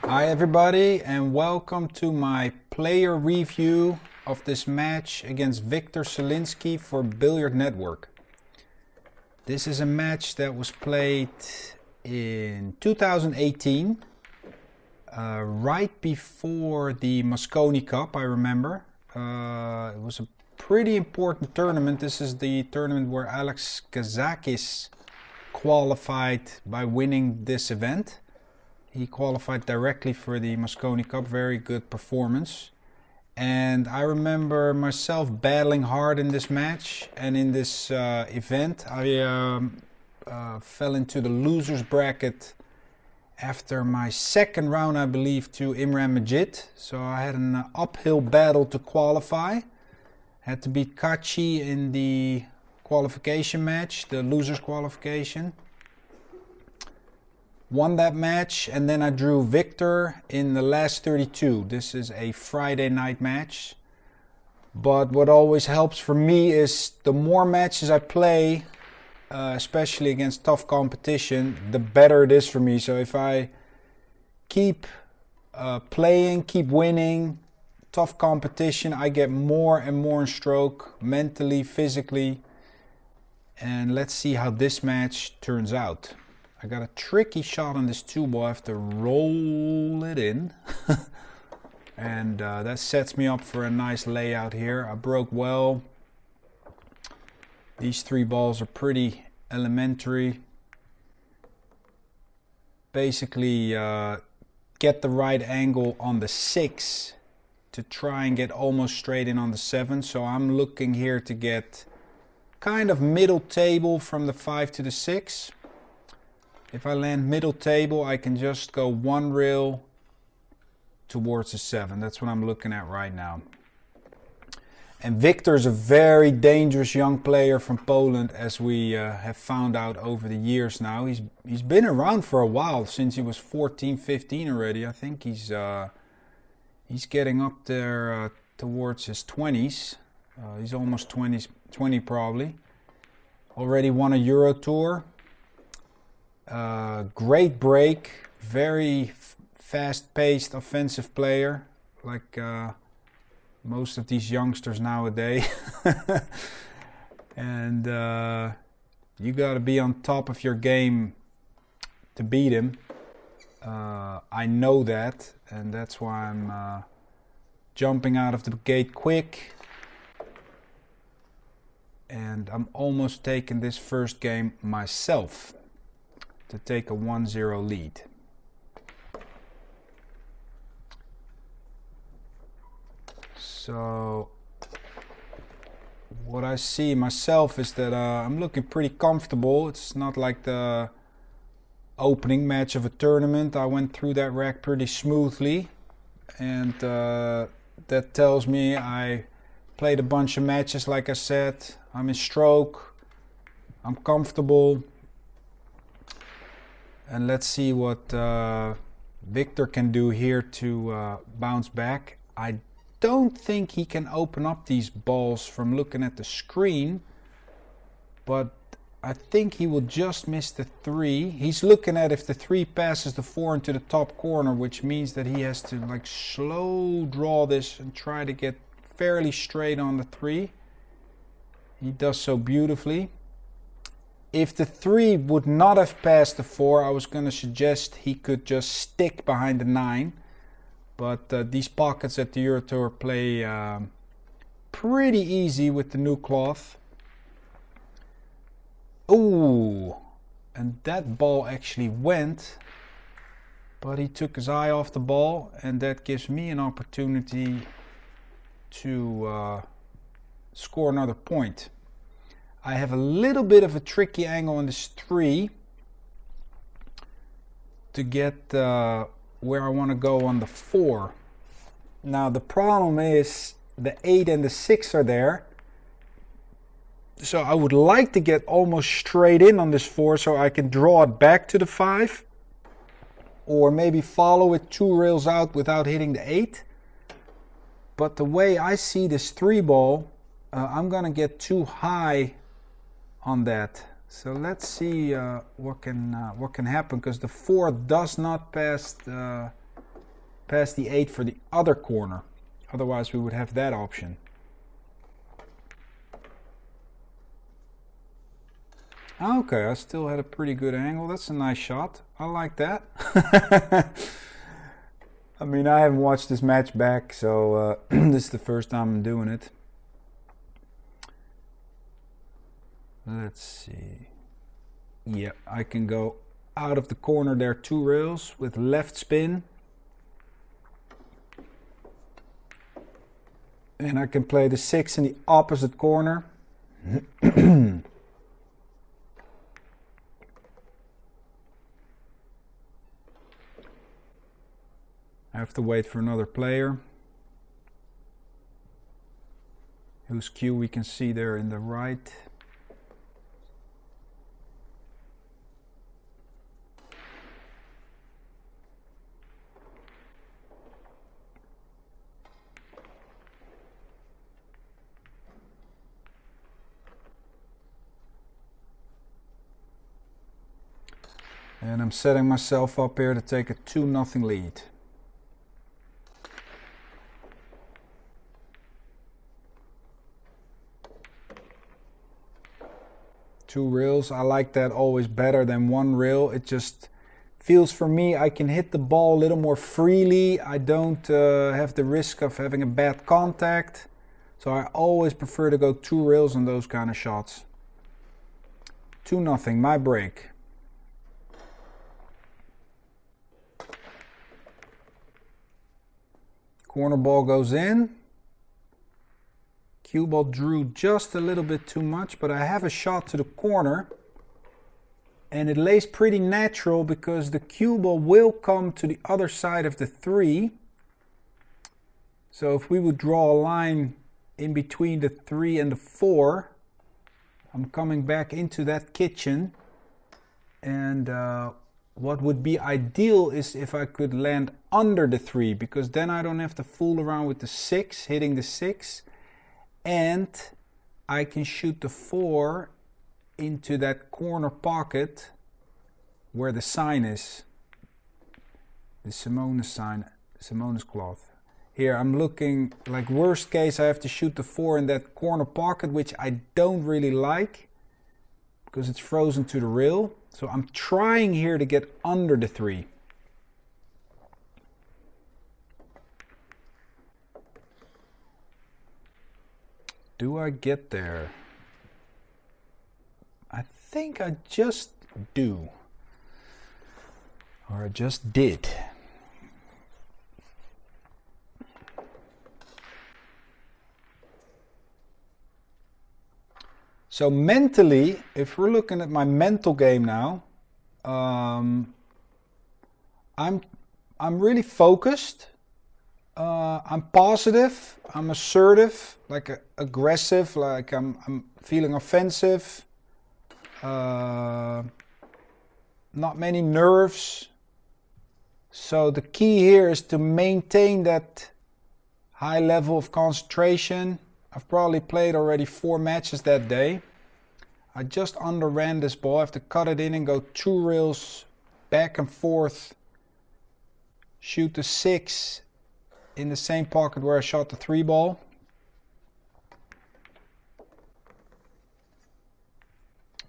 Hi everybody and welcome to my player review of this match against Wiktor Zielinski for Billiard Network. This is a match that was played in 2018, right before the Mosconi Cup, I remember. It was a pretty important tournament. This is the tournament where Alex Kazakis qualified by winning this event. He qualified directly for the Mosconi Cup, very good performance. And I remember myself battling hard in this match, and in this event I fell into the loser's bracket after my second round, I believe, to Imran Majid. So I had an uphill battle to qualify. Had to beat Kachi in the qualification match, the loser's qualification. Won that match, and then I drew Wiktor in the last 32. This is a Friday night match. But what always helps for me is the more matches I play, especially against tough competition, the better it is for me. So if I keep playing, keep winning, tough competition, I get more and more in stroke, mentally, physically. And let's see how this match turns out. I got a tricky shot on this 2-ball. I have to roll it in. And that sets me up for a nice layout here. I broke well. These 3 balls are pretty elementary. Basically, get the right angle on the 6 to try and get almost straight in on the 7. So I'm looking here to get kind of middle table from the 5 to the 6. If I land middle table, I can just go 1 rail towards the 7. That's what I'm looking at right now. And Wiktor is a very dangerous young player from Poland, as we have found out over the years now. He's been around for a while, since he was 14, 15 already. I think he's getting up there towards his 20s. He's almost 20 probably. Already won a Eurotour. Great break, very fast-paced offensive player, like most of these youngsters nowadays. And you got to be on top of your game to beat him. I know that, and that's why I'm jumping out of the gate quick. And I'm almost taking this first game myself to take a 1-0 lead. So what I see myself is that I'm looking pretty comfortable. It's not like the opening match of a tournament. I went through that rack pretty smoothly, and that tells me I played a bunch of matches. Like I said, I'm in stroke, I'm comfortable. And let's see what Wiktor can do here to bounce back. I don't think he can open up these balls from looking at the screen, but I think he will just miss the 3. He's looking at if the 3 passes the 4 into the top corner, which means that he has to like slow draw this and try to get fairly straight on the 3. He does so beautifully. If the 3 would not have passed the 4, I was going to suggest he could just stick behind the 9. But these pockets at the Eurotour play pretty easy with the new cloth. Ooh, and that ball actually went, but he took his eye off the ball, and that gives me an opportunity to score another point. I have a little bit of a tricky angle on this 3 to get where I want to go on the 4. Now the problem is the 8 and the 6 are there. So I would like to get almost straight in on this 4 so I can draw it back to the 5. Or maybe follow it 2 rails out without hitting the 8. But the way I see this 3 ball, I'm going to get too high on that. So let's see what can happen, because the 4 does not pass the past the 8 for the other corner. Otherwise we would have that option. Okay, I still had a pretty good angle. That's a nice shot. I like that. I mean, I haven't watched this match back, so this is the first time I'm doing it. Let's see. Yeah, I can go out of the corner there 2 rails with left spin. And I can play the 6 in the opposite corner. I have to wait for another player, whose cue we can see there in the right. And I'm setting myself up here to take a 2-0 lead. Two rails, I like that always better than one rail. It just feels for me I can hit the ball a little more freely. I don't have the risk of having a bad contact. So I always prefer to go 2 rails on those kind of shots. 2-0, my break. Corner ball goes in. Cue ball drew just a little bit too much, but I have a shot to the corner. And it lays pretty natural because the cue ball will come to the other side of the 3. So if we would draw a line in between the 3 and the 4, I'm coming back into that kitchen. And what would be ideal is if I could land under the 3, because then I don't have to fool around with the 6, hitting the 6. And I can shoot the 4 into that corner pocket where the sign is. The Simonis sign, Simonis cloth. Here I'm looking like worst case I have to shoot the 4 in that corner pocket, which I don't really like because it's frozen to the rail. So I'm trying here to get under the 3. Do I get there? I think I just do. Or I just did. So mentally, if we're looking at my mental game now, I'm really focused. I'm positive, I'm assertive, like aggressive, like I'm feeling offensive. Not many nerves. So the key here is to maintain that high level of concentration. I've probably played already 4 matches that day. I just underran this ball. I have to cut it in and go 2 rails back and forth. Shoot the 6 in the same pocket where I shot the 3 ball.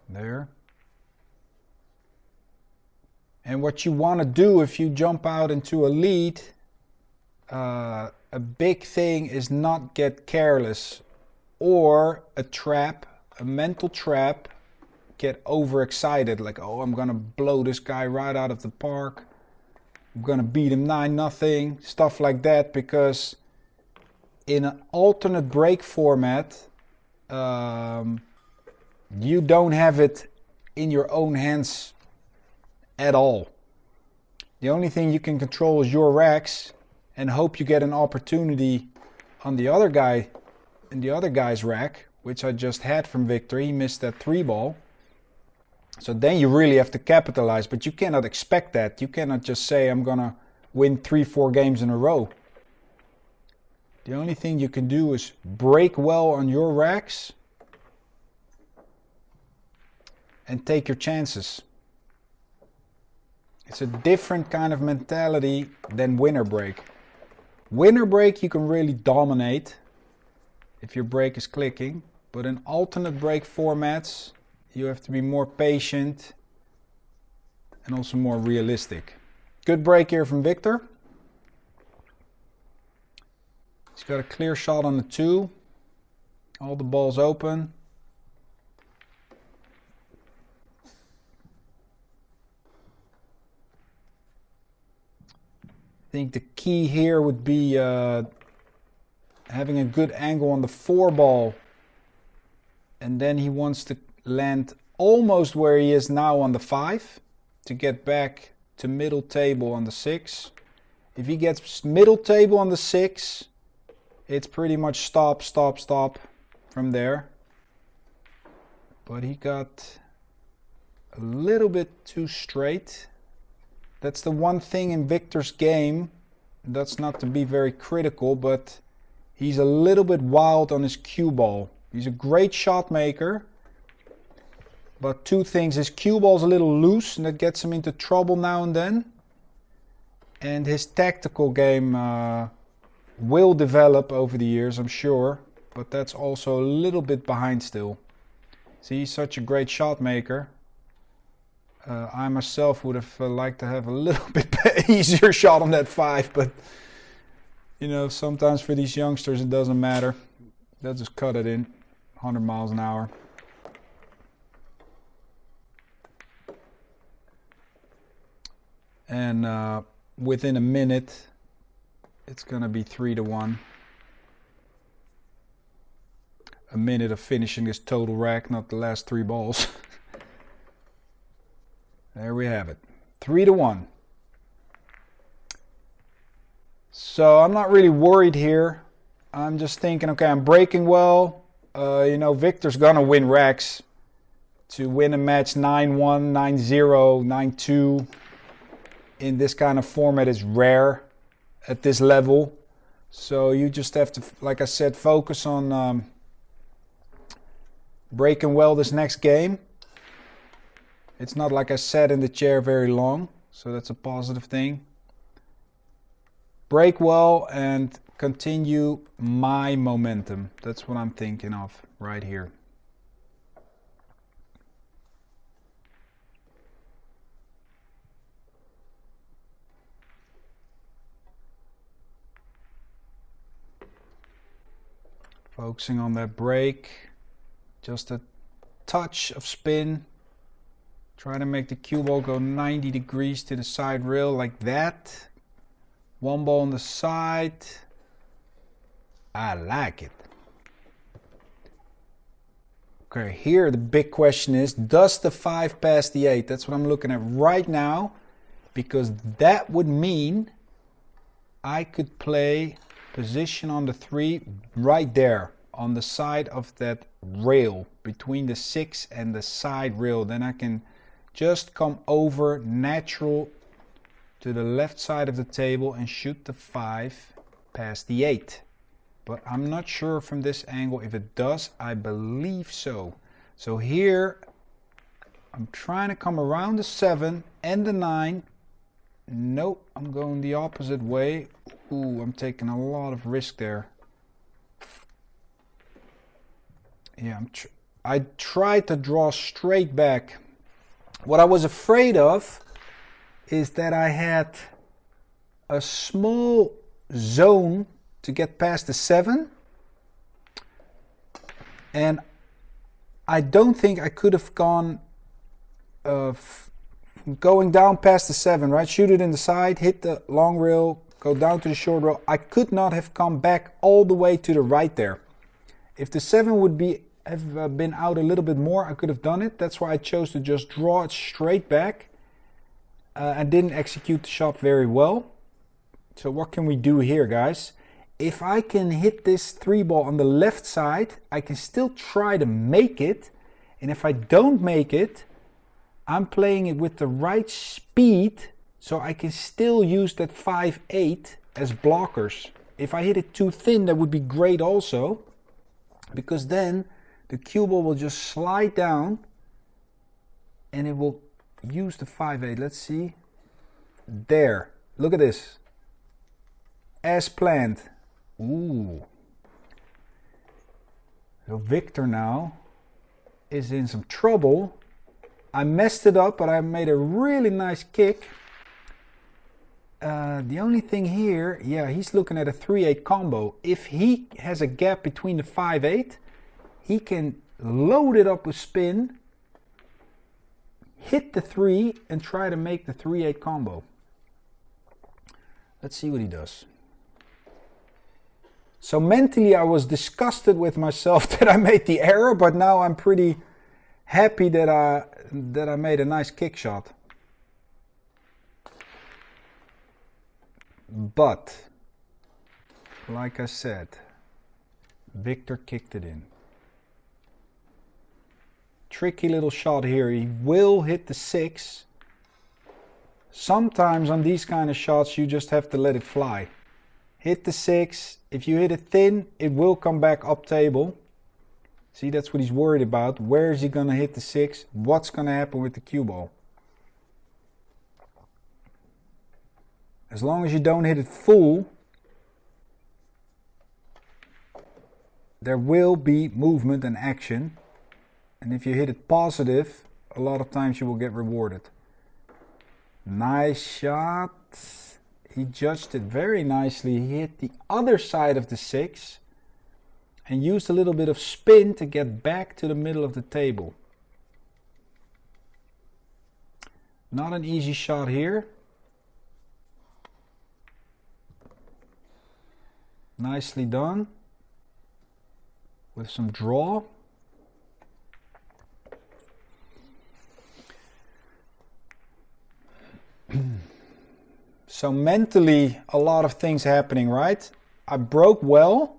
There. And what you want to do if you jump out into a lead, a big thing is not get careless or a trap, a mental trap, get overexcited like, oh, I'm gonna blow this guy right out of the park. I'm gonna beat him 9-0, stuff like that, because in an alternate break format, you don't have it in your own hands at all. The only thing you can control is your racks and hope you get an opportunity on the other guy, in the other guy's rack, which I just had from Wiktor. He missed that 3 ball. So then you really have to capitalize, but you cannot expect that. You cannot just say, I'm gonna win 3-4 games in a row. The only thing you can do is break well on your racks and take your chances. It's a different kind of mentality than winner break. Winner break you can really dominate if your break is clicking, but in alternate break formats you have to be more patient and also more realistic. Good break here from Wiktor. He's got a clear shot on the 2. All the balls open. I think the key here would be having a good angle on the 4 ball. And then he wants to land almost where he is now on the 5 to get back to middle table on the 6. If he gets middle table on the 6, it's pretty much stop, stop, stop from there. But he got a little bit too straight. That's the one thing in Wiktor's game. That's not to be very critical, but he's a little bit wild on his cue ball. He's a great shot maker. But two things, his cue ball's a little loose and that gets him into trouble now and then. And his tactical game will develop over the years, I'm sure. But that's also a little bit behind still. See, he's such a great shot maker. I myself would have liked to have a little bit easier shot on that 5. But, you know, sometimes for these youngsters it doesn't matter. They'll just cut it in 100 miles an hour. And within a minute, it's going to be 3-1. A minute of finishing this total rack, not the last 3 balls. There we have it. 3-1. So I'm not really worried here. I'm just thinking, okay, I'm breaking well. You know, Wiktor's going to win racks. To win a match 9-1, 9-0, 9-2. In this kind of format is rare at this level. So you just have to, like I said, focus on breaking well this next game. It's not like I sat in the chair very long, so that's a positive thing. Break well and continue my momentum. That's what I'm thinking of right here. Focusing on that break, just a touch of spin. Try to make the cue ball go 90 degrees to the side rail like that. 1 ball on the side. I like it. Okay, here the big question is, does the 5 pass the 8? That's what I'm looking at right now, because that would mean I could play position on the 3 right there on the side of that rail between the 6 and the side rail. Then I can just come over natural to the left side of the table and shoot the 5 past the 8. But I'm not sure from this angle if it does. I believe so. So here I'm trying to come around the 7 and the 9. Nope, I'm going the opposite way. Ooh, I'm taking a lot of risk there. Yeah, I tried to draw straight back. What I was afraid of is that I had a small zone to get past the 7. And I don't think I could have gone going down past the 7, right? Shoot it in the side, hit the long rail, go down to the short rail. I could not have come back all the way to the right there. If the 7 would have been out a little bit more, I could have done it. That's why I chose to just draw it straight back. I didn't execute the shot very well. So what can we do here, guys? If I can hit this 3 ball on the left side, I can still try to make it. And if I don't make it, I'm playing it with the right speed, so I can still use that 5-8 as blockers. If I hit it too thin, that would be great also, because then the cue ball will just slide down and it will use the 5-8. Let's see. There. Look at this. As planned. Ooh. So Wiktor now is in some trouble. I messed it up, but I made a really nice kick. The only thing here, yeah, he's looking at a 3-8 combo. If he has a gap between the 5-8, he can load it up with spin, hit the 3, and try to make the 3-8 combo. Let's see what he does. So mentally I was disgusted with myself that I made the error, but now I'm pretty happy that I made a nice kick shot. But, like I said, Wiktor kicked it in. Tricky little shot here. He will hit the 6. Sometimes on these kind of shots you just have to let it fly. Hit the 6. If you hit it thin, it will come back up table. See, that's what he's worried about. Where is he going to hit the 6? What's going to happen with the cue ball? As long as you don't hit it full, there will be movement and action. And if you hit it positive, a lot of times you will get rewarded. Nice shot. He judged it very nicely. He hit the other side of the 6 and used a little bit of spin to get back to the middle of the table. Not an easy shot here. Nicely done. With some draw. So mentally, a lot of things happening, right? I broke well,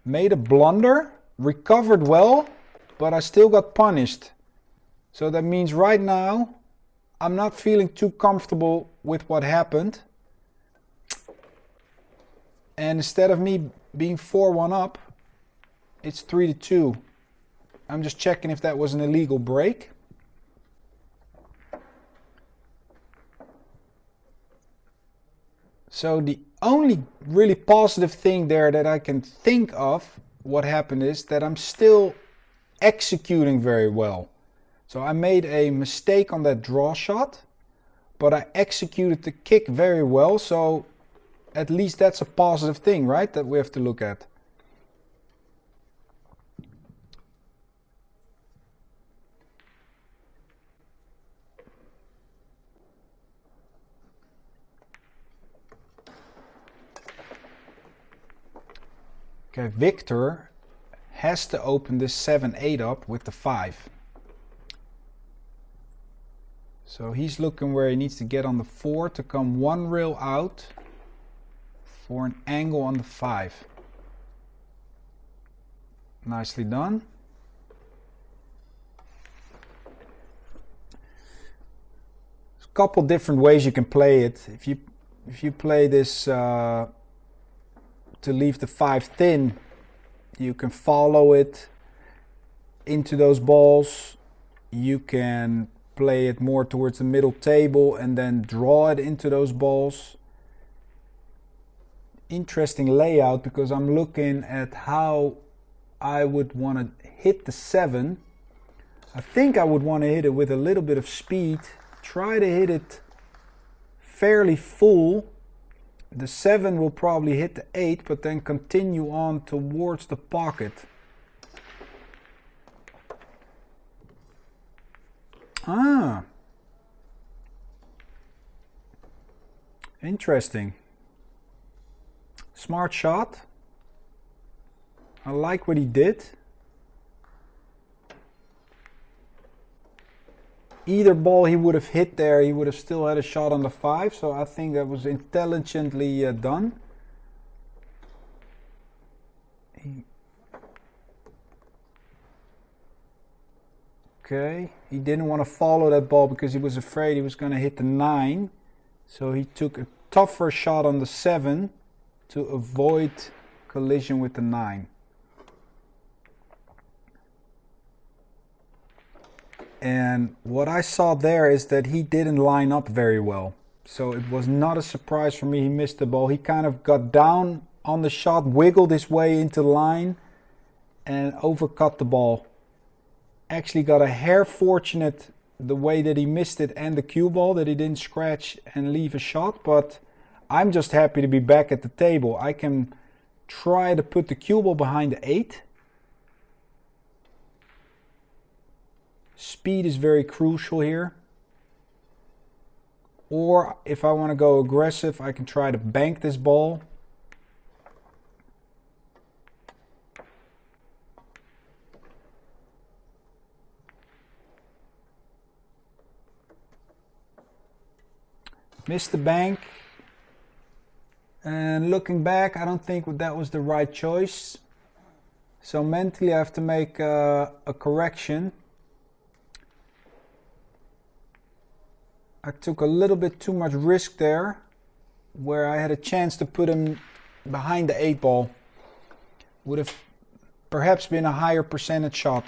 made a blunder, recovered well, but I still got punished. So that means right now, I'm not feeling too comfortable with what happened. And instead of me being 4-1 up, it's 3-2. I'm just checking if that was an illegal break. So the only really positive thing there that I can think of what happened is that I'm still executing very well. So I made a mistake on that draw shot, but I executed the kick very well. So at least that's a positive thing, right? That we have to look at. Okay, Wiktor has to open this 7-8 up with the 5. So he's looking where he needs to get on the 4 to come one rail out for an angle on the 5. Nicely done. There's a couple different ways you can play it. If you play this to leave the 5 thin, you can follow it into those balls. You can play it more towards the middle table and then draw it into those balls. Interesting layout, because I'm looking at how I would want to hit the 7. I think I would want to hit it with a little bit of speed. Try to hit it fairly full. The 7 will probably hit the 8, but then continue on towards the pocket. Ah. Interesting. Smart shot. I like what he did. Either ball he would have hit there, he would have still had a shot on the 5. So I think that was intelligently done. Okay, he didn't want to follow that ball because he was afraid he was going to hit the 9. So he took a tougher shot on the 7 to avoid collision with the 9. And what I saw there is that he didn't line up very well. So it was not a surprise for me he missed the ball. He kind of got down on the shot, wiggled his way into the line and overcut the ball. Actually got a hair fortunate the way that he missed it and the cue ball, that he didn't scratch and leave a shot. But I'm just happy to be back at the table. I can try to put the cue ball behind the 8. Speed is very crucial here. Or if I want to go aggressive, I can try to bank this ball. Missed the bank. And looking back, I don't think that was the right choice. So mentally I have to make a correction. I took a little bit too much risk there, where I had a chance to put him behind the 8 ball. Would have perhaps been a higher percentage shot.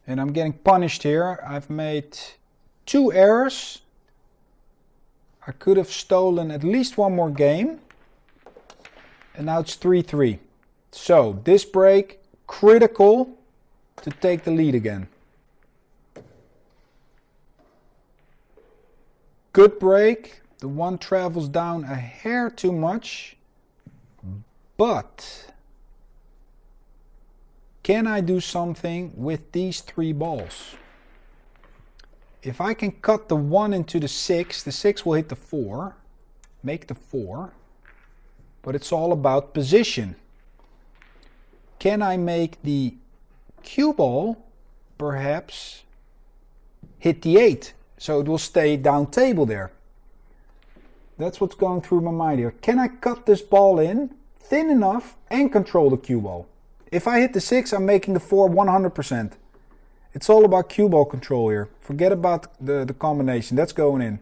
And I'm getting punished here. I've made 2 errors. I could have stolen at least one more game. And now it's 3-3. So this break, critical to take the lead again. Good break. The one travels down a hair too much. But can I do something with these 3 balls? If I can cut the 1 into the 6 will hit the 4, make the 4. But it's all about position. Can I make the cue ball perhaps hit the 8? So it will stay down table there. That's what's going through my mind here. Can I cut this ball in thin enough and control the cue ball? If I hit the 6, I'm making the 4 100%. It's all about cue ball control here. Forget about the combination. That's going in.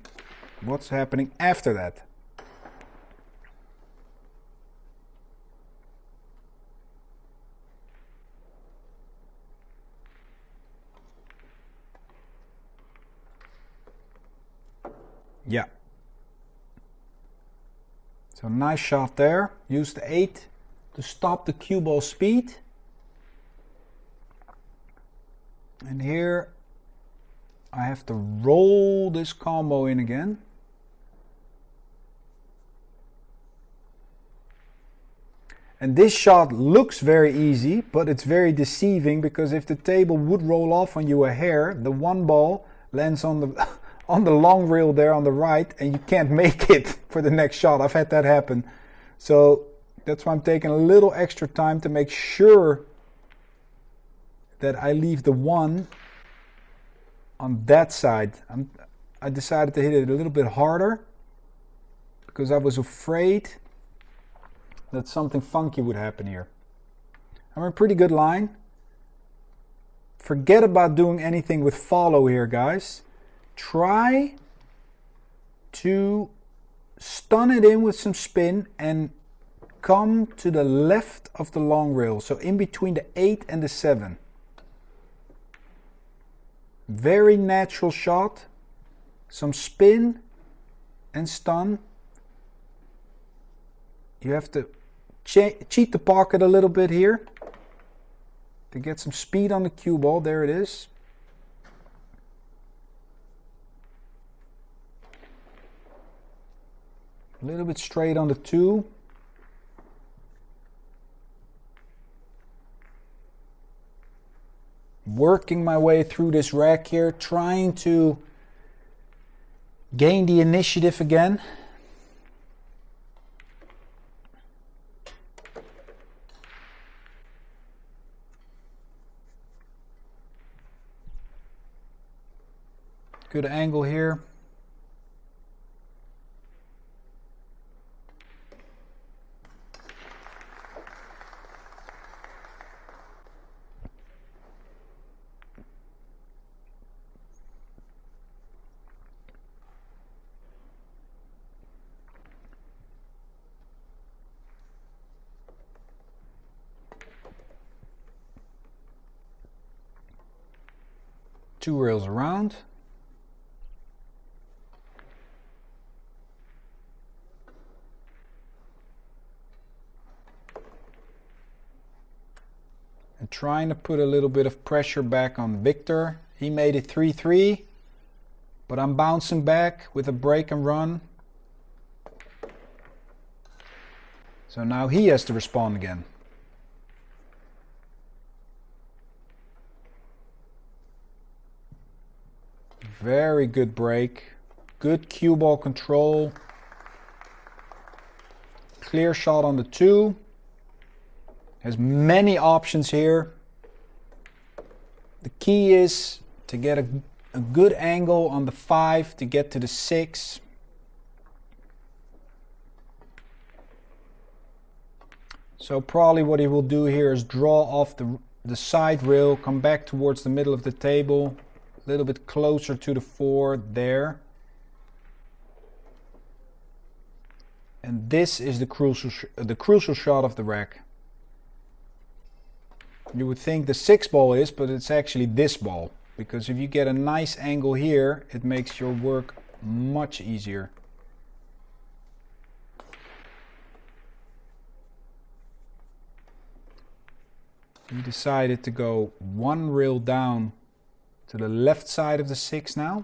What's happening after that? Yeah. So nice shot there. Use the 8 to stop the cue ball speed. And here I have to roll this combo in again. And this shot looks very easy, but it's very deceiving, because if the table would roll off on you a hair, the one ball lands on the on the long rail there on the right, and you can't make it for the next shot. I've had that happen. So that's why I'm taking a little extra time to make sure that I leave the 1 on that side. I decided to hit it a little bit harder because I was afraid that something funky would happen here. I'm in a pretty good line. Forget about doing anything with follow here, guys. Try to stun it in with some spin and come to the left of the long rail. So in between the 8 and the 7. Very natural shot. Some spin and stun. You have to cheat the pocket a little bit here to get some speed on the cue ball. There it is. A little bit straight on the 2. Working my way through this rack here, trying to gain the initiative again. Good angle here. 2 rails around. And trying to put a little bit of pressure back on Wiktor. He made it 3-3, but I'm bouncing back with a break and run. So now he has to respond again. Very good break. Good cue ball control. Clear shot on the 2. Has many options here. The key is to get a good angle on the 5 to get to the 6. So probably what he will do here is draw off the side rail, come back towards the middle of the table, a little bit closer to the 4 there. And this is the crucial shot of the rack. You would think the 6 ball is, but it's actually this ball. Because if you get a nice angle here, it makes your work much easier. He decided to go 1 rail down to the left side of the 6 now.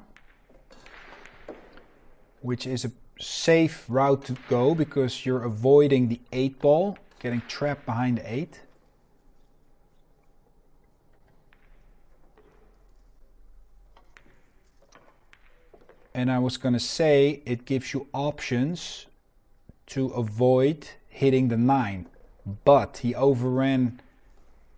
Which is a safe route to go because you're avoiding the 8 ball, getting trapped behind the 8. And I was going to say it gives you options to avoid hitting the 9. But he overran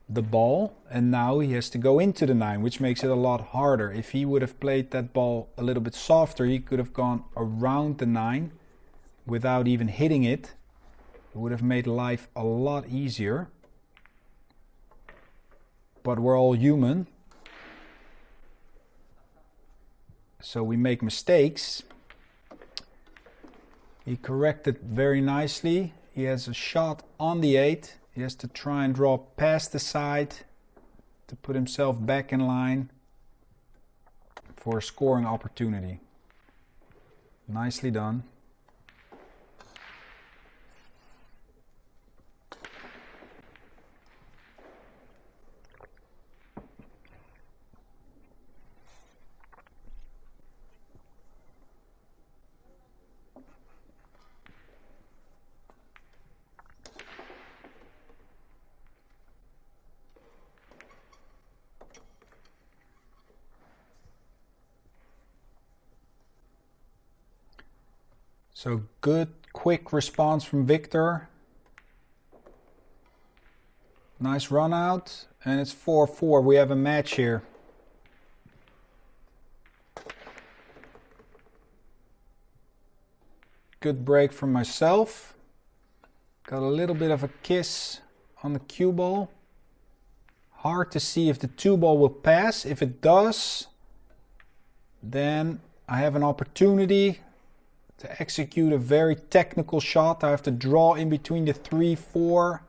the ball and now he has to go into the 9, which makes it a lot harder. If he would have played that ball a little bit softer, he could have gone around the 9 without even hitting it. It would have made life a lot easier. But we're all human. So we make mistakes. He corrected very nicely. He has a shot on the 8. He has to try and draw past the side to put himself back in line for a scoring opportunity. Nicely done. So good, quick response from Wiktor. Nice run out, and it's 4-4. We have a match here. Good break from myself. Got a little bit of a kiss on the cue ball. Hard to see if the 2 ball will pass. If it does, then I have an opportunity to execute a very technical shot. I have to draw in between the 3, 4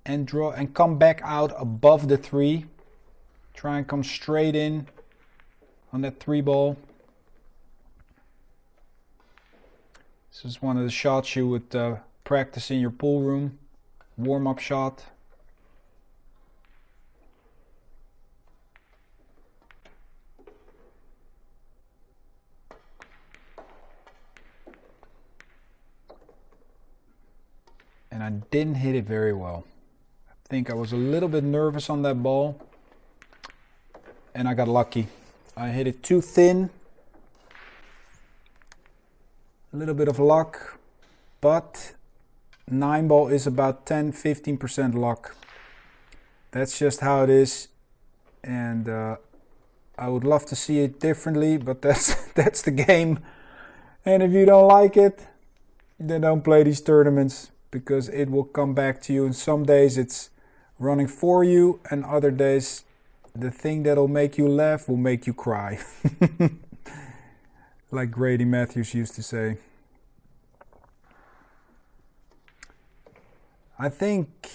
and draw and come back out above the 3. Try and come straight in on that 3 ball. This is one of the shots you would practice in your pool room. Warm-up shot. And I didn't hit it very well. I think I was a little bit nervous on that ball. And I got lucky. I hit it too thin. A little bit of luck. But 9 ball is about 10-15% luck. That's just how it is. And I would love to see it differently. But that's the game. And if you don't like it, then don't play these tournaments. Because it will come back to you, and some days it's running for you, and other days the thing that'll make you laugh will make you cry. Like Grady Matthews used to say. I think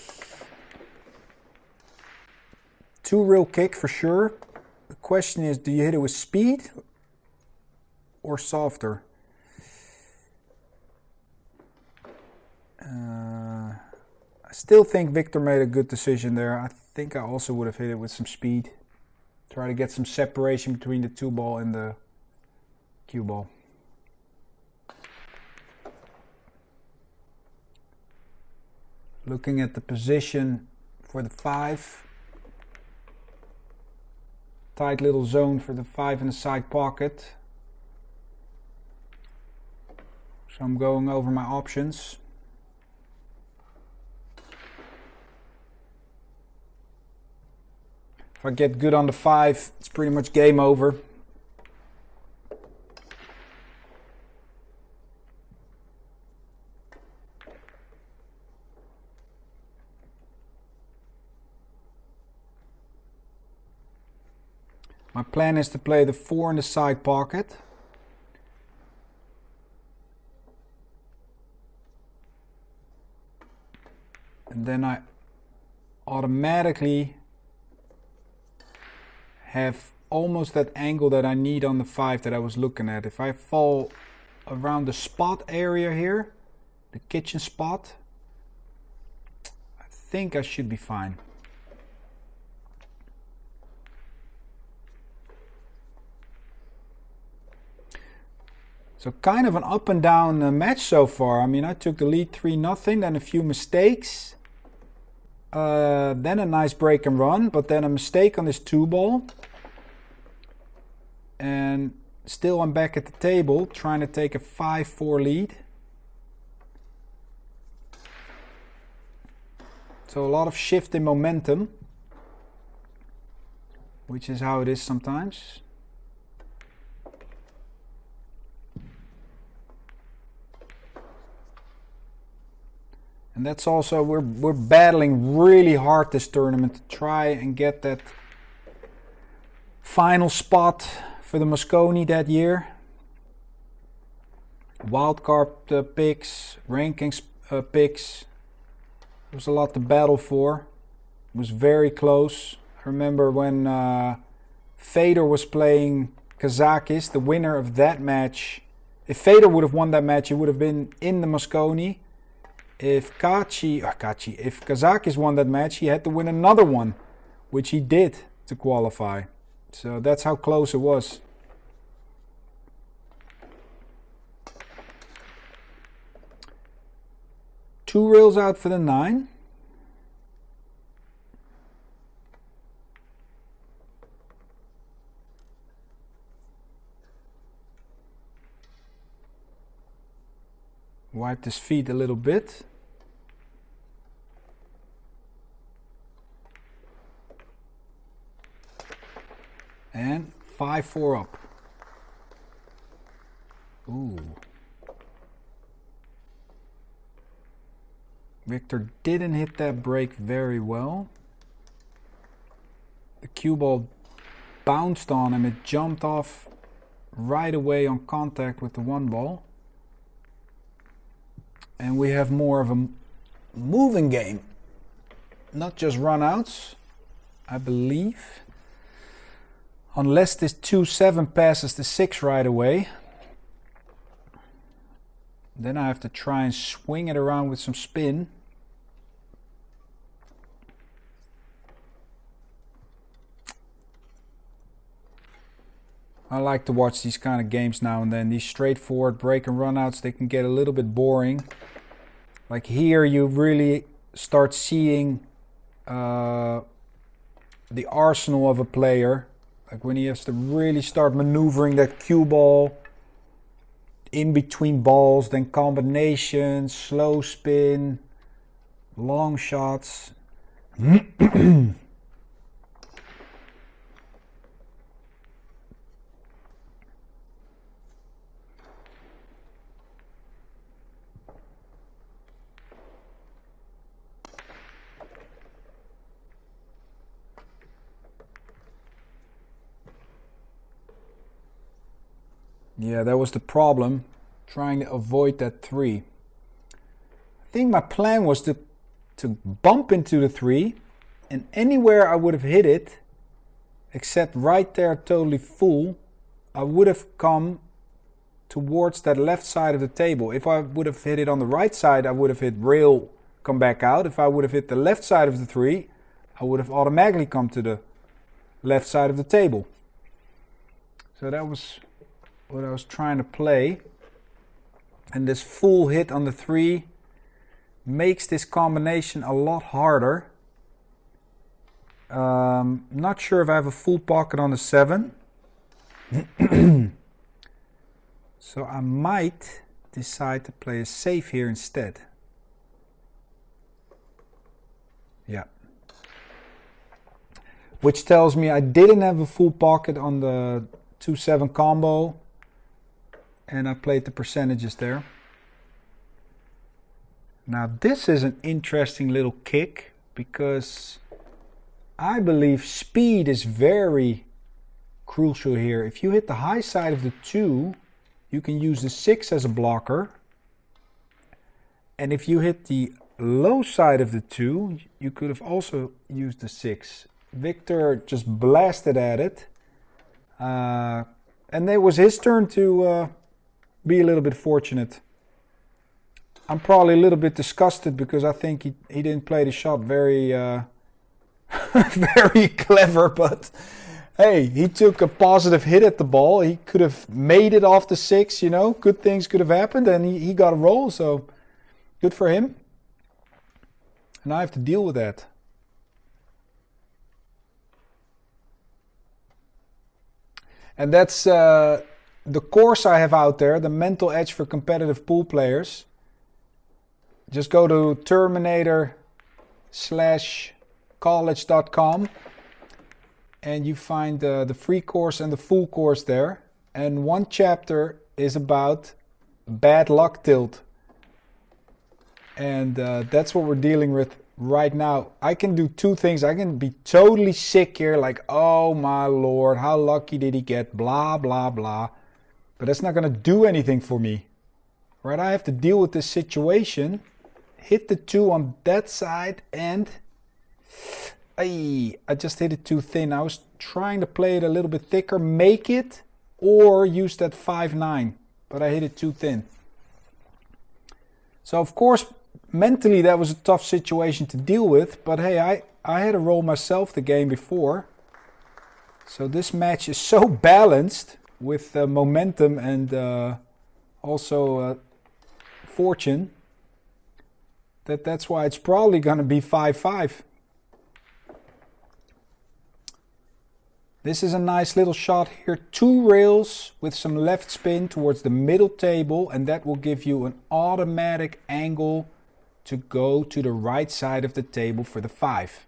2 rail kick for sure. The question is, do you hit it with speed or softer? I still think Wiktor made a good decision there. I think I also would have hit it with some speed. Try to get some separation between the 2-ball and the cue ball. Looking at the position for the 5. Tight little zone for the 5 in the side pocket. So I'm going over my options. If I get good on the 5, it's pretty much game over. My plan is to play the 4 in the side pocket. And then I automatically have almost that angle that I need on the 5 that I was looking at. If I fall around the spot area here, the kitchen spot, I think I should be fine. So kind of an up and down match so far. I mean, I took the lead 3-0, then a few mistakes. Then a nice break and run, but then a mistake on this 2-ball. And still I'm back at the table trying to take a 5-4 lead. So a lot of shift in momentum, which is how it is sometimes. And that's also, we're battling really hard this tournament to try and get that final spot for the Mosconi that year. Wildcard picks, rankings picks. There was a lot to battle for. It was very close. I remember when Federer was playing Kazakis, the winner of that match. If Federer would have won that match, he would have been in the Mosconi. If Kazakis won that match, he had to win another one, which he did to qualify. So that's how close it was. Two rails out for the 9. Wiped his feet a little bit. And 5-4 up. Ooh. Wiktor didn't hit that break very well. The cue ball bounced on him. It jumped off right away on contact with the 1-ball. And we have more of a moving game. Not just run-outs, I believe. Unless this 2-7 passes the 6 right away. Then I have to try and swing it around with some spin. I like to watch these kind of games now and then. These straightforward break and run-outs, they can get a little bit boring. Like here you really start seeing the arsenal of a player. Like when he has to really start maneuvering that cue ball in between balls, then combinations, slow spin, long shots. Yeah, that was the problem, trying to avoid that 3. I think my plan was to bump into the 3, and anywhere I would have hit it, except right there totally full, I would have come towards that left side of the table. If I would have hit it on the right side, I would have hit rail, come back out. If I would have hit the left side of the 3, I would have automatically come to the left side of the table. So that was what I was trying to play. And this full hit on the 3 makes this combination a lot harder. Not sure if I have a full pocket on the 7. So I might decide to play a safe here instead. Yeah. Which tells me I didn't have a full pocket on the 2-7 combo. And I played the percentages there. Now this is an interesting little kick, because I believe speed is very crucial here. If you hit the high side of the 2, you can use the 6 as a blocker. And if you hit the low side of the 2, you could have also used the 6. Wiktor just blasted at it. And it was his turn to be a little bit fortunate. I'm probably a little bit disgusted because I think he didn't play the shot very very clever, but hey, he took a positive hit at the ball. He could have made it off the 6, you know, good things could have happened, and he got a roll, so good for him. And I have to deal with that. And that's the course I have out there, the mental edge for competitive pool players. Just go to terminator/college.com and you find the free course and the full course there. And one chapter is about bad luck tilt. And that's what we're dealing with right now. I can do two things. I can be totally sick here, like, oh my lord, how lucky did he get, blah, blah, blah. But that's not going to do anything for me. Right? I have to deal with this situation. Hit the 2 on that side and I just hit it too thin. I was trying to play it a little bit thicker, make it, or use that 5-9, but I hit it too thin. So of course, mentally that was a tough situation to deal with, but hey, I had a roll myself the game before. So this match is so balanced with momentum and also fortune that's why it's probably going to be 5-5. This is a nice little shot here. 2 rails with some left spin towards the middle table, and that will give you an automatic angle to go to the right side of the table for the 5.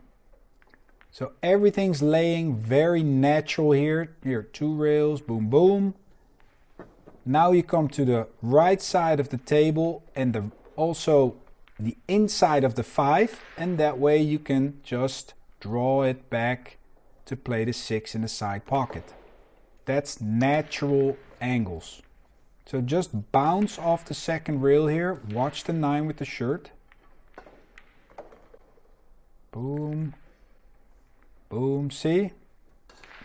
So everything's laying very natural here. Here, 2 rails, boom, boom. Now you come to the right side of the table and also the inside of the 5, and that way you can just draw it back to play the 6 in the side pocket. That's natural angles. So just bounce off the second rail here. Watch the 9 with the shirt. Boom. Boom. See?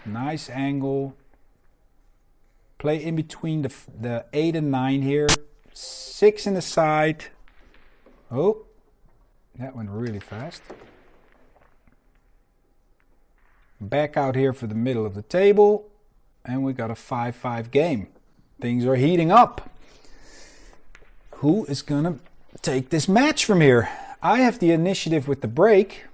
Nice angle. Play in between the 8 and 9 here. 6 in the side. Oh, that went really fast. Back out here for the middle of the table. And we got a 5-5 game. Things are heating up. Who is going to take this match from here? I have the initiative with the break.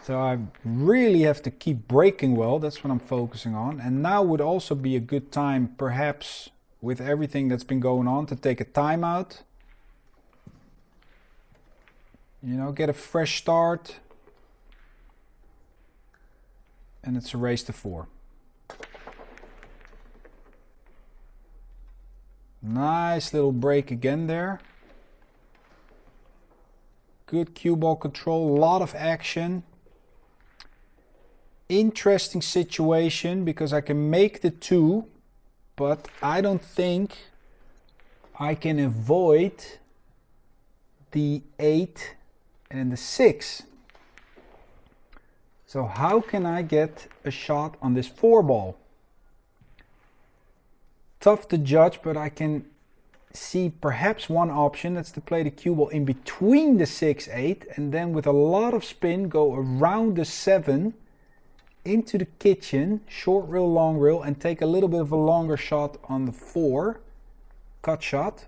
So I really have to keep breaking well. That's what I'm focusing on. And now would also be a good time, perhaps with everything that's been going on, to take a timeout. You know, get a fresh start. And it's a race to 4. Nice little break again there. Good cue ball control, a lot of action. Interesting situation because I can make the 2, but I don't think I can avoid the 8 and the 6. So how can I get a shot on this 4 ball? Tough to judge, but I can see perhaps one option. That's to play the cue ball in between the 6, 8 and then with a lot of spin go around the 7 into the kitchen, short rail, long rail, and take a little bit of a longer shot on the 4, cut shot.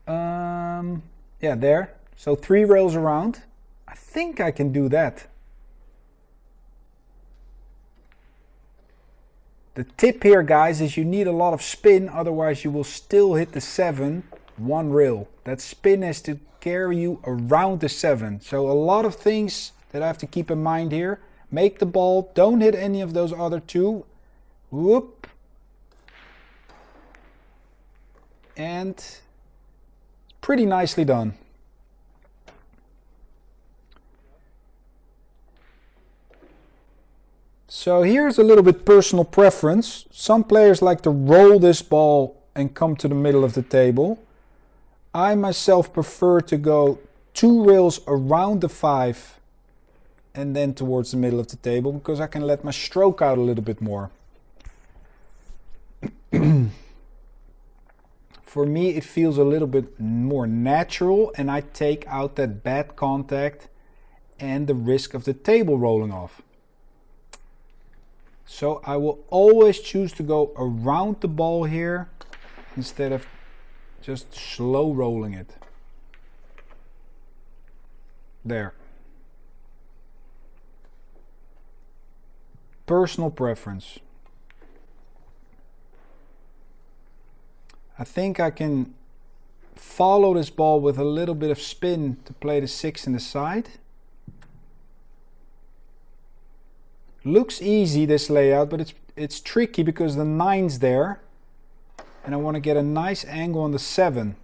Yeah, there. So 3 rails around. I think I can do that. The tip here, guys, is you need a lot of spin, otherwise you will still hit the 7 1 rail. That spin has to carry you around the 7. So a lot of things that I have to keep in mind here. Make the ball, don't hit any of those other 2. Whoop. And pretty nicely done. So here's a little bit personal preference. Some players like to roll this ball and come to the middle of the table. I myself prefer to go 2 rails around the 5 and then towards the middle of the table because I can let my stroke out a little bit more. For me it feels a little bit more natural and I take out that bad contact and the risk of the table rolling off. So I will always choose to go around the ball here instead of just slow rolling it. There. Personal preference. I think I can follow this ball with a little bit of spin to play the 6 in the side. Looks easy, this layout, but it's tricky because the 9's there and I want to get a nice angle on the 7.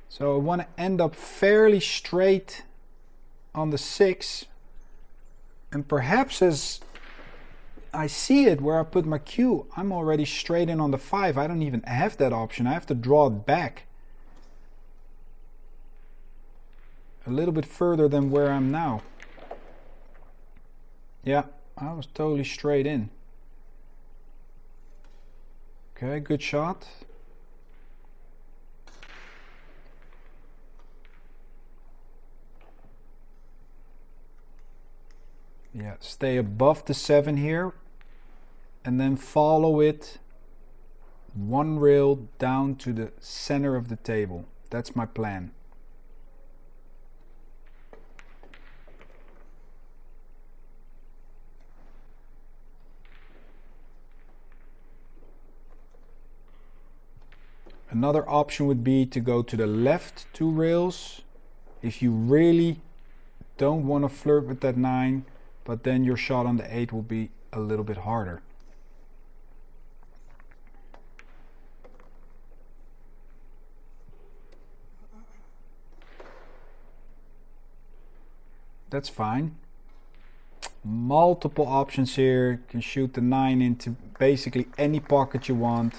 So I want to end up fairly straight on the 6, and perhaps as I see it where I put my cue, I'm already straight in on the 5. I don't even have that option. I have to draw it back a little bit further than where I'm now. Yeah, I was totally straight in. Okay, good shot. Yeah, stay above the 7 here and then follow it 1 rail down to the center of the table. That's my plan. Another option would be to go to the left 2 rails if you really don't want to flirt with that 9, but then your shot on the 8 will be a little bit harder. That's fine. Multiple options here. You can shoot the 9 into basically any pocket you want.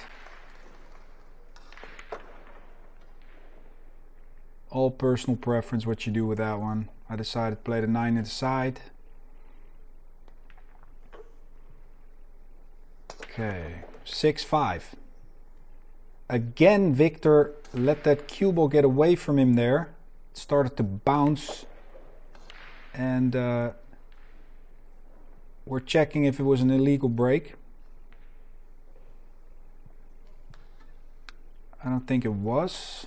All personal preference what you do with that one. I decided to play the 9 inside. Okay, 6-5. Again, Wiktor let that cue ball get away from him there. It started to bounce. And we're checking if it was an illegal break. I don't think it was.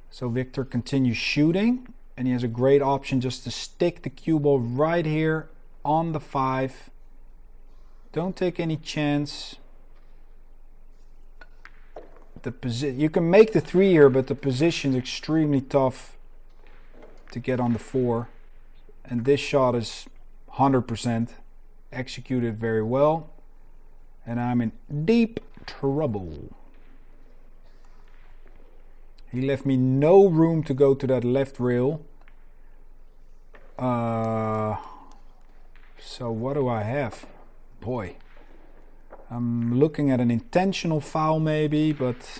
So Wiktor continues shooting, and he has a great option just to stick the cue ball right here on the 5. Don't take any chance. You can make the 3 here, but the position is extremely tough to get on the 4. And this shot is 100% executed very well. And I'm in deep trouble. He left me no room to go to that left rail. So what do I have? Boy. I'm looking at an intentional foul maybe, but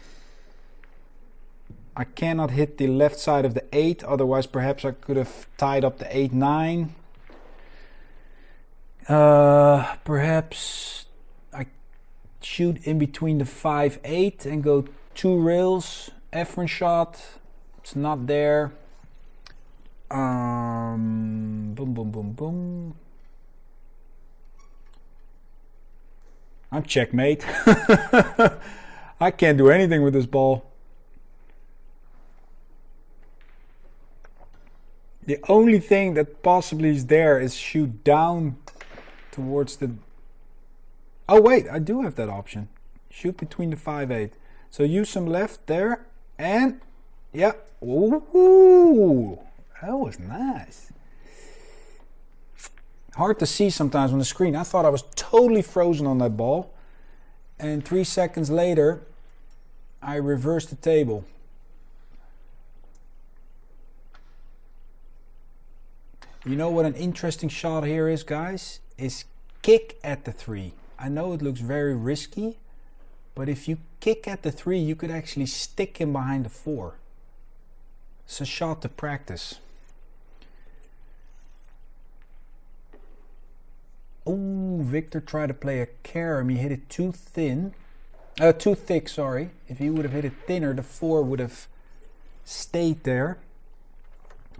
I cannot hit the left side of the 8, otherwise perhaps I could have tied up the 8-9. Perhaps I shoot in between the 5-8 and go 2 rails. Efren shot, it's not there. Boom, boom, boom, boom. I'm checkmate. I can't do anything with this ball. The only thing that possibly is there is shoot down towards the... Oh wait, I do have that option. Shoot between the 5-8. So use some left there and... Yeah. Ooh, that was nice. Hard to see sometimes on the screen. I thought I was totally frozen on that ball. And 3 seconds later, I reversed the table. You know what an interesting shot here is, guys? Is kick at the 3. I know it looks very risky, but if you kick at the 3, you could actually stick him behind the 4. It's a shot to practice. Oh, Wiktor tried to play a carom. He hit it too thick, sorry. If he would have hit it thinner, the 4 would have stayed there.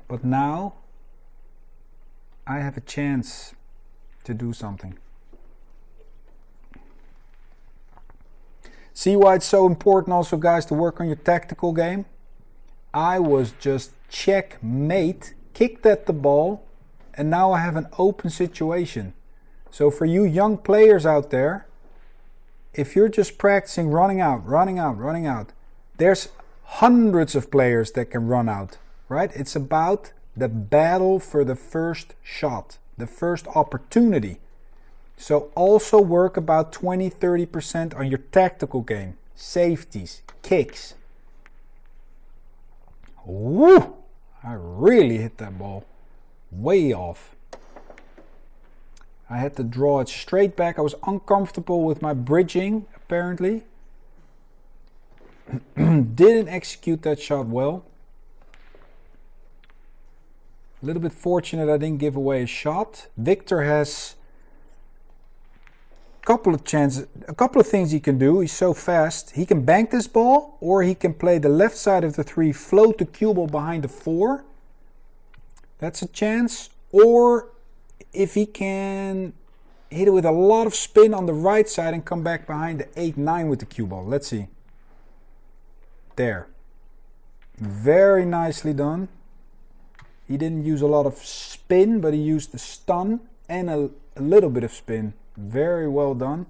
But now I have a chance to do something. See why it's so important also, guys, to work on your tactical game? I was just checkmate, kicked at the ball, and now I have an open situation. So for you young players out there, if you're just practicing running out, there's hundreds of players that can run out, right? It's about the battle for the first shot, the first opportunity. So also work about 20-30% on your tactical game. Safeties, kicks. Woo! I really hit that ball way off. I had to draw it straight back. I was uncomfortable with my bridging, apparently. Didn't execute that shot well. A little bit fortunate I didn't give away a shot. Wiktor has a couple of chances, a couple of things he can do. He's so fast. He can bank this ball, or he can play the left side of the 3, float the cue ball behind the 4. That's a chance. Or if he can hit it with a lot of spin on the right side and come back behind the 8-9 with the cue ball. Let's see. There. Very nicely done. He didn't use a lot of spin, but he used the stun and a little bit of spin. Very well done.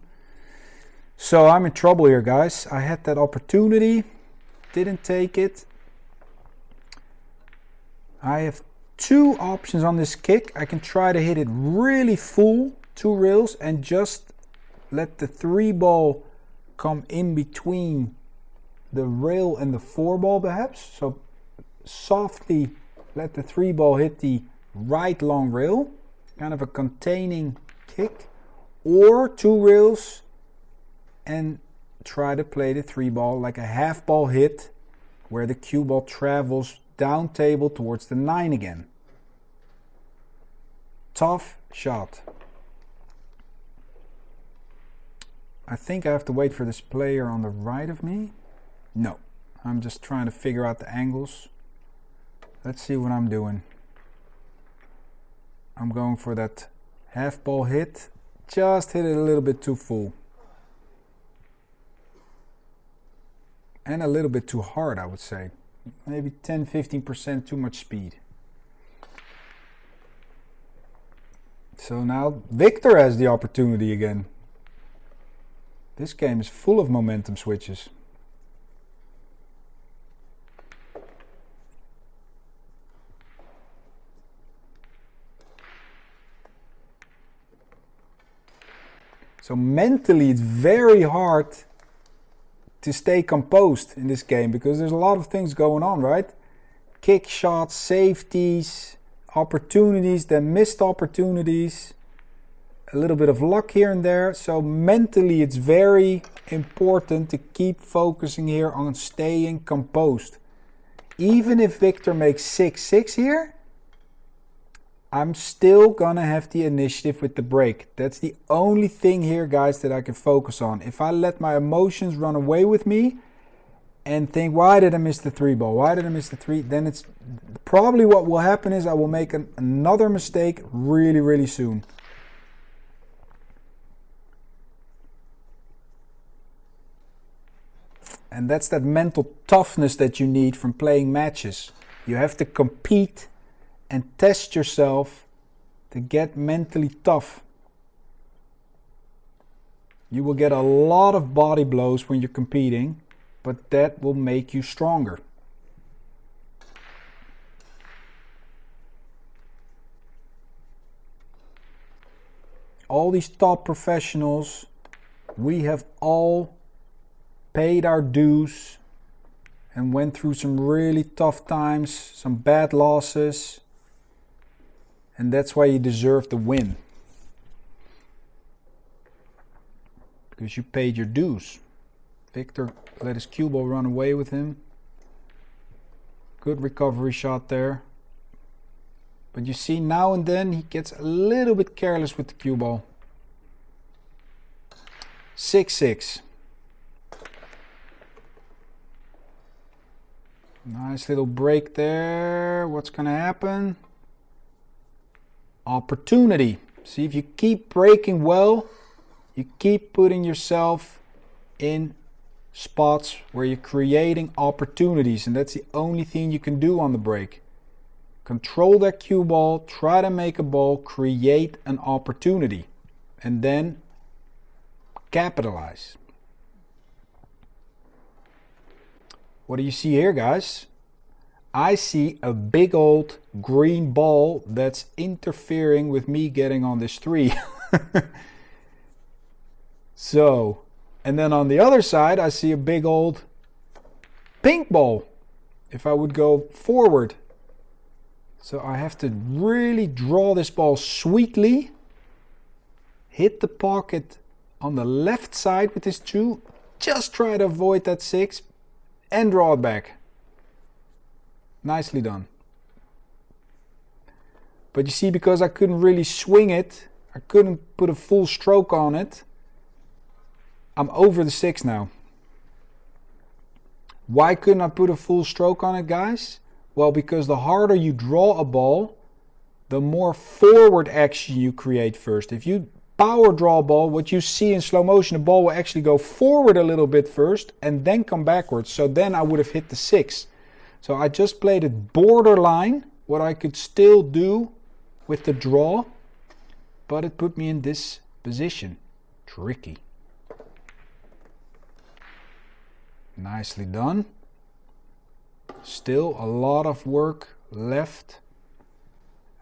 So I'm in trouble here, guys. I had that opportunity, didn't take it. I have 2 options on this kick. I can try to hit it really full, 2 rails, and just let the 3 ball come in between the rail and the 4 ball perhaps. So softly let the 3 ball hit the right long rail, kind of a containing kick, or 2 rails and try to play the 3 ball like a half ball hit where the cue ball travels down table towards the 9 again. Tough shot. I think I have to wait for this player on the right of me. No, I'm just trying to figure out the angles. Let's see what I'm doing. I'm going for that half ball hit. Just hit it a little bit too full. And a little bit too hard, I would say. Maybe 10-15% too much speed. So now Wiktor has the opportunity again. This game is full of momentum switches. So mentally it's very hard to stay composed in this game because there's a lot of things going on, right? Kick shots, safeties, opportunities, then missed opportunities, a little bit of luck here and there. So mentally it's very important to keep focusing here on staying composed. even if Wiktor makes 6-6 here, I'm still gonna have the initiative with the break. That's the only thing here, guys, that I can focus on. If I let my emotions run away with me and think, why did I miss the 3 ball? Why did I miss the 3? Then it's probably what will happen is I will make another mistake really, really soon. And that's that mental toughness that you need from playing matches. You have to compete and test yourself to get mentally tough. You will get a lot of body blows when you're competing, but that will make you stronger. All these top professionals, we have all paid our dues and went through some really tough times, some bad losses, and that's why you deserve the win. Because you paid your dues. Wiktor let his cue ball run away with him. Good recovery shot there. But you see, now and then he gets a little bit careless with the cue ball. 6-6. Nice little break there. What's going to happen? Opportunity. See, if you keep breaking well, you keep putting yourself in spots where you're creating opportunities, and that's the only thing you can do on the break. Control that cue ball, try to make a ball, create an opportunity, and then capitalize. What do you see here, guys? I see a big old green ball that's interfering with me getting on this 3. So, and then on the other side, I see a big old pink ball. If I would go forward. So I have to really draw this ball sweetly. Hit the pocket on the left side with this 2. Just try to avoid that 6 and draw it back. Nicely done. But you see, because I couldn't really swing it, I couldn't put a full stroke on it, I'm over the 6 now. Why couldn't I put a full stroke on it, guys? Well, because the harder you draw a ball, the more forward action you create first. If you power draw a ball, what you see in slow motion, the ball will actually go forward a little bit first and then come backwards. So then I would have hit the 6. So I just played it borderline, what I could still do with the draw, but it put me in this position. Tricky. Nicely done. Still a lot of work left.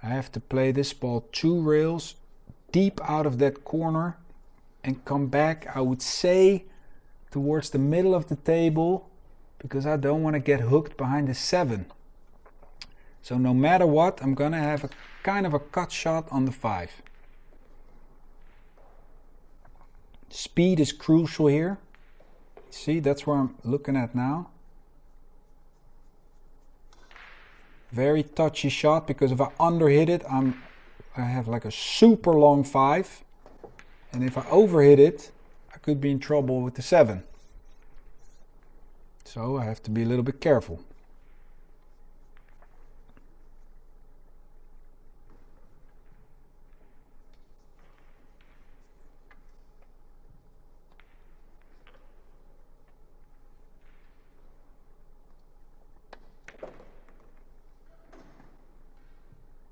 I have to play this ball 2 rails deep out of that corner and come back, I would say, towards the middle of the table, because I don't want to get hooked behind the 7. So no matter what, I'm gonna have a kind of a cut shot on the 5. Speed is crucial here. See, that's where I'm looking at now. Very touchy shot, because if I underhit it, I have like a super long 5. And if I overhit it, I could be in trouble with the 7. So I have to be a little bit careful.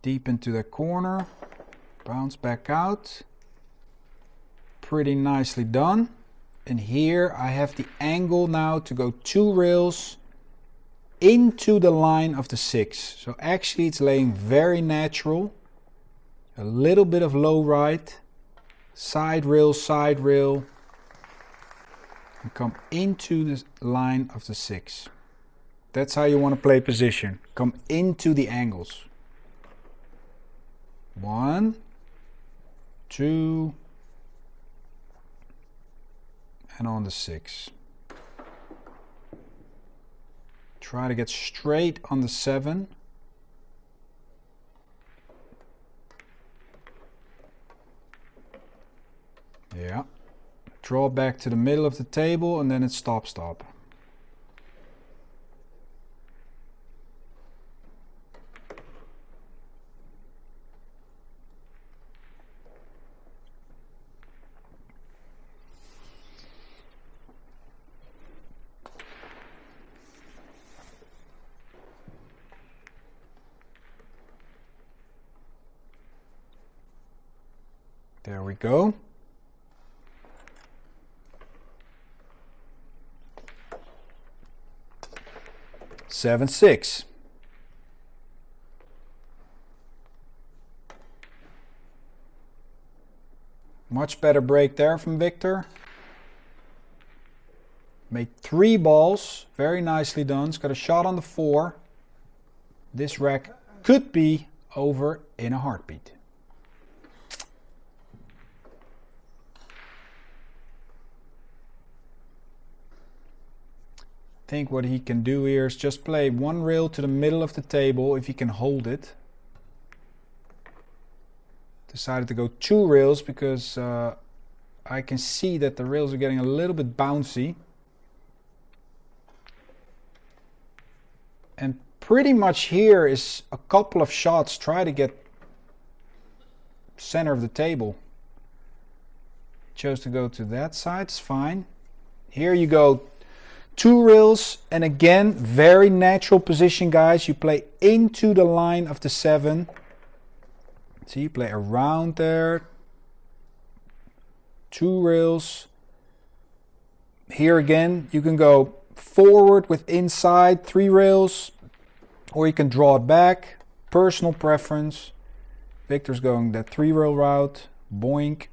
Deep into the corner, bounce back out. Pretty nicely done. And here I have the angle now to go 2 rails into the line of the 6. So actually it's laying very natural. A little bit of low right, side rail, and come into the line of the 6. That's how you want to play position. Come into the angles. 1, 2, and on the 6. Try to get straight on the 7. Yeah. Draw back to the middle of the table and then it's stop, stop. There we go. Seven, 6. Much better break there from Wiktor. Made 3 balls. Very nicely done. He's got a shot on the 4. This rack could be over in a heartbeat. I think what he can do here is just play 1 rail to the middle of the table if he can hold it. Decided to go 2 rails because I can see that the rails are getting a little bit bouncy. And pretty much here is a couple of shots. Try to get center of the table. Chose to go to that side, it's fine. Here you go. 2 rails, and again, very natural position, guys. You play into the line of the 7. So you play around there. 2 rails. Here again, you can go forward with inside 3 rails, or you can draw it back. Personal preference. Wiktor's going that 3 rail route. Boink.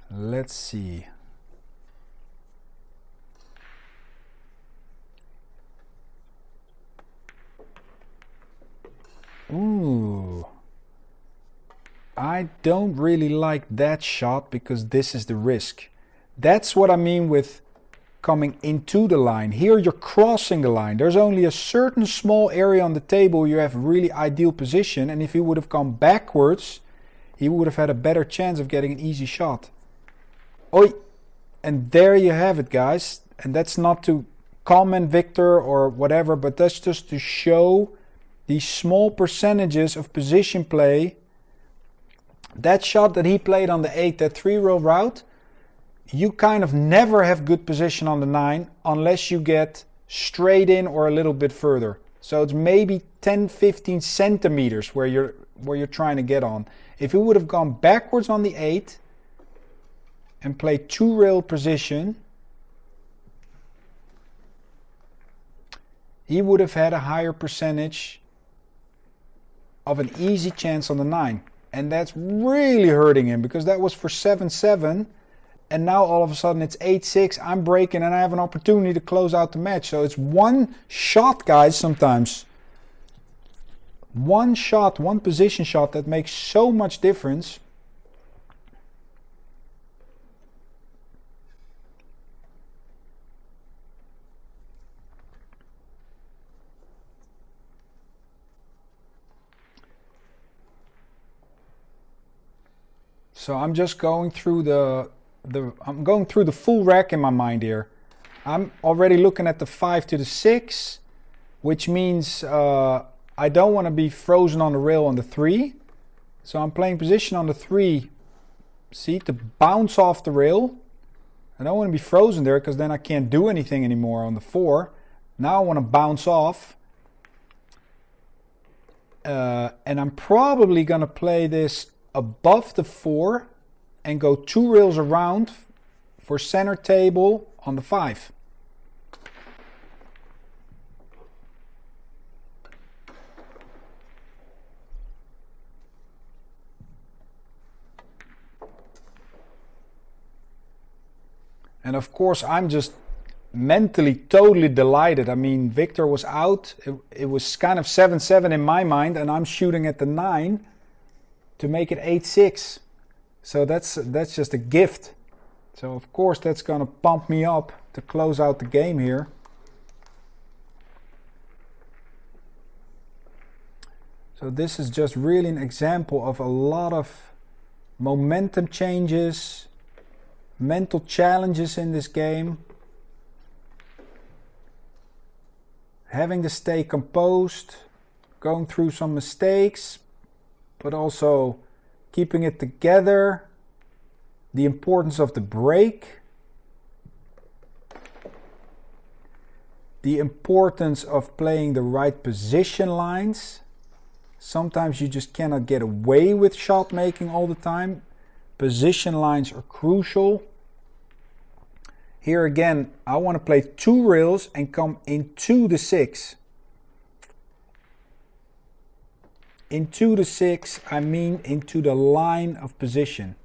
Let's see. Ooh, I don't really like that shot because this is the risk. That's what I mean with coming into the line. Here you're crossing the line. There's only a certain small area on the table you have really ideal position, and if he would have gone backwards, he would have had a better chance of getting an easy shot. Oi! And there you have it, guys. And that's not to comment Wiktor or whatever, but that's just to show these small percentages of position play. That shot that he played on the 8, that 3 rail route, you kind of never have good position on the 9 unless you get straight in or a little bit further. So it's maybe 10-15 centimeters where you're trying to get on. If he would have gone backwards on the 8 and played 2 rail position, he would have had a higher percentage of an easy chance on the 9. And that's really hurting him because that was for 7-7. And now all of a sudden it's 8-6. I'm breaking and I have an opportunity to close out the match. So it's one shot, guys, sometimes. One shot, one position shot that makes so much difference. So I'm just going through the full rack in my mind here. I'm already looking at the 5 to the 6, which means I don't want to be frozen on the rail on the 3. So I'm playing position on the 3, see, to bounce off the rail. I don't want to be frozen there because then I can't do anything anymore on the 4. Now I want to bounce off. And I'm probably going to play this above the 4 and go 2 rails around for center table on the 5. And of course I'm just mentally totally delighted. I mean, Wiktor was out. It was kind of 7-7 in my mind, and I'm shooting at the 9 to make it 8-6. So that's just a gift. So of course that's gonna pump me up to close out the game here. So this is just really an example of a lot of momentum changes, mental challenges in this game. Having to stay composed, going through some mistakes, but also keeping it together. The importance of the break. The importance of playing the right position lines. Sometimes you just cannot get away with shot making all the time. Position lines are crucial. Here again, I want to play 2 rails and come into the 6. Into the 6, I mean into the line of position.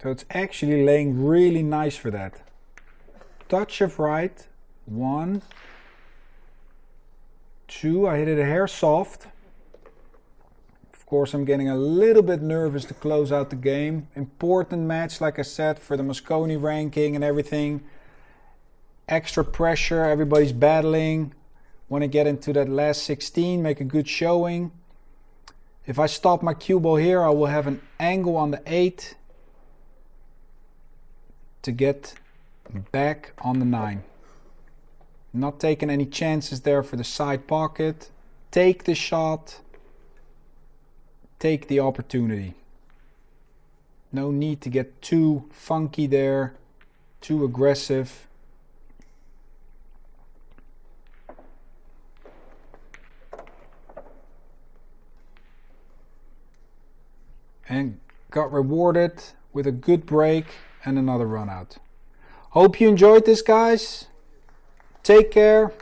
So it's actually laying really nice for that. Touch of right, 1, 2, I hit it a hair soft. Of course, I'm getting a little bit nervous to close out the game. Important match, like I said, for the Mosconi ranking and everything. Extra pressure, everybody's battling. Want to get into that last 16, make a good showing. If I stop my cue ball here, I will have an angle on the 8 to get back on the 9. Not taking any chances there for the side pocket. Take the shot. Take the opportunity. No need to get too funky there, too aggressive. And got rewarded with a good break and another run out. Hope you enjoyed this, guys. Take care.